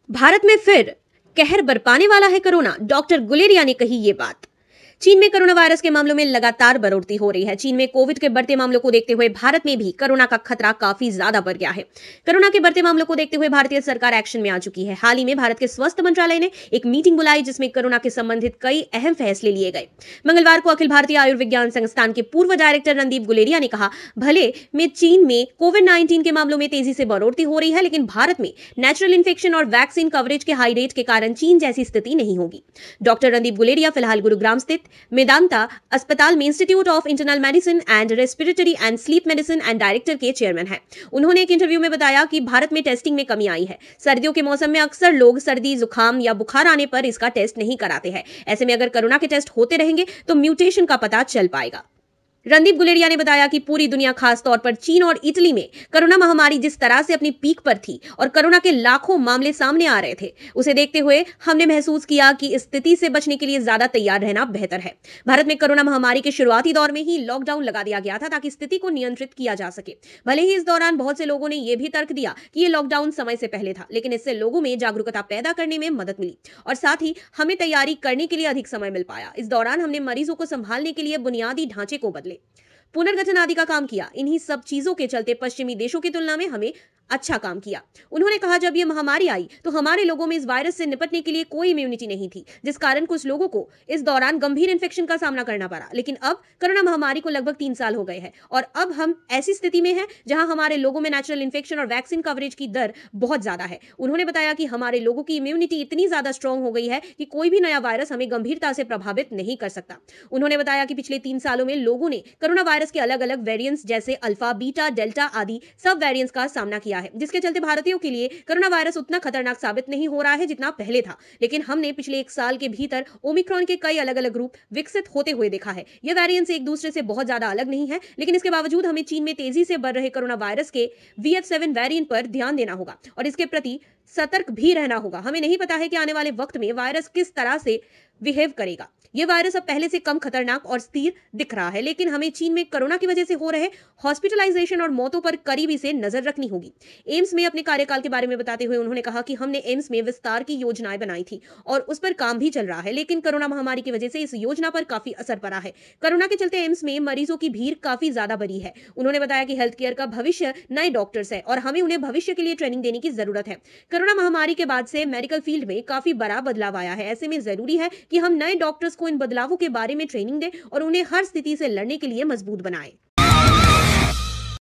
भारत में फिर कहर बरपाने वाला है कोरोना। डॉक्टर गुलेरिया ने कही ये बात। चीन में कोरोना वायरस के मामलों में लगातार बढ़ोतरी हो रही है। चीन में कोविड के बढ़ते मामलों को देखते हुए भारत में भी कोरोना का खतरा काफी ज्यादा बढ़ गया है। कोरोना के बढ़ते मामलों को देखते हुए भारतीय सरकार एक्शन में आ चुकी है। हाल ही में भारत के स्वास्थ्य मंत्रालय ने एक मीटिंग बुलाई जिसमें कोरोना के संबंधित कई अहम फैसले लिए गए। मंगलवार को अखिल भारतीय आयुर्विज्ञान संस्थान के पूर्व डायरेक्टर रणदीप गुलेरिया ने कहा, भले में चीन में कोविड-19 के मामलों में तेजी से बढ़ोतरी हो रही है, लेकिन भारत में नेचुरल इन्फेक्शन और वैक्सीन कवरेज के हाई रेट के कारण चीन जैसी स्थिति नहीं होगी। डॉक्टर रणदीप गुलेरिया फिलहाल गुरुग्राम स्थित मेदांता अस्पताल में institute of internal medicine and respiratory and sleep medicine and director के चेयरमैन हैं। उन्होंने एक इंटरव्यू में बताया कि भारत में टेस्टिंग में कमी आई है। सर्दियों के मौसम में अक्सर लोग सर्दी, जुकाम या बुखार आने पर इसका टेस्ट नहीं कराते हैं। ऐसे में अगर कोरोना के टेस्ट होते रहेंगे तो म्यूटेशन का पता चल पाएगा। रणदीप गुलेरिया ने बताया कि पूरी दुनिया, खास तौर पर चीन और इटली में कोरोना महामारी जिस तरह से अपनी पीक पर थी और कोरोना के लाखों मामले सामने आ रहे थे, उसे देखते हुए हमने महसूस किया कि इस स्थिति से बचने के लिए ज्यादा तैयार रहना बेहतर है। भारत में कोरोना महामारी के शुरुआती दौर में ही लॉकडाउन लगा दिया गया था ताकि स्थिति को नियंत्रित किया जा सके। भले ही इस दौरान बहुत से लोगों ने यह भी तर्क दिया कि यह लॉकडाउन समय से पहले था, लेकिन इससे लोगों में जागरूकता पैदा करने में मदद मिली और साथ ही हमें तैयारी करने के लिए अधिक समय मिल पाया। इस दौरान हमने मरीजों को संभालने के लिए बुनियादी ढांचे को बदले, पुनर्गठन आदि का काम किया। इन्हीं सब चीजों के चलते पश्चिमी देशों की तुलना में हमें अच्छा काम किया। उन्होंने कहा, जब यह महामारी आई तो हमारे लोगों में इस वायरस से निपटने के लिए कोई इम्यूनिटी नहीं थी, जिस कारण कुछ लोगों को इस दौरान गंभीर इन्फेक्शन का सामना करना पड़ा। लेकिन अब कोरोना महामारी को लगभग 3 साल हो गए हैं और अब हम ऐसी स्थिति में हैं जहां हमारे लोगों में नेचुरल इन्फेक्शन और वैक्सीन कवरेज की दर बहुत ज्यादा है। उन्होंने बताया कि हमारे लोगों की इम्यूनिटी इतनी ज्यादा स्ट्रांग हो गई है कि कोई भी नया वायरस हमें गंभीरता से प्रभावित नहीं कर सकता। उन्होंने बताया कि पिछले 3 सालों में लोगों ने कोरोना वायरस के अलग अलग वेरिएंट्स जैसे अल्फा, बीटा, डेल्टा आदि सब वेरिएंट्स का सामना किया है, जिसके चलते भारतीयों के लिए कोरोना वायरस उतना खतरनाक साबित नहीं हो रहा है जितना पहले था। लेकिन हमने पिछले 1 साल के भीतर ओमिक्रॉन के कई अलग अलग रूप विकसित होते हुए देखा है। ये वेरिएंट्स एक दूसरे से बहुत ज्यादा अलग नहीं है, लेकिन इसके बावजूद हमें चीन में तेजी से बढ़ रहे कोरोना वायरस के VF7 वेरिएंट पर ध्यान देना होगा और इसके प्रति सतर्क भी रहना होगा। हमें नहीं पता है कि आने वाले वक्त में वायरस किस तरह से बिहेव करेगा। यह वायरस अब पहले से कम खतरनाक और स्थिर दिख रहा है, लेकिन हमें चीन में कोरोना की वजह से हो रहे हॉस्पिटलाइजेशन और मौतों पर करीबी से नजर रखनी होगी। एम्स में अपने कार्यकाल के बारे में बताते हुए उन्होंने कहा कि हमने एम्स में विस्तार की योजनाएं बनाई थी और उस पर काम भी चल रहा है, लेकिन कोरोना महामारी की वजह से इस योजना पर काफी असर पड़ा है। कोरोना के चलते एम्स में मरीजों की भीड़ काफी ज्यादा बढ़ी है। उन्होंने बताया कि हेल्थ केयर का भविष्य नए डॉक्टर्स है और हमें उन्हें भविष्य के लिए ट्रेनिंग देने की जरूरत है। कोरोना महामारी के बाद से मेडिकल फील्ड में काफी बड़ा बदलाव आया है। ऐसे में जरूरी है कि हम नए डॉक्टर्स को इन बदलावों के बारे में ट्रेनिंग दें और उन्हें हर स्थिति से लड़ने के लिए मजबूत बनाएं।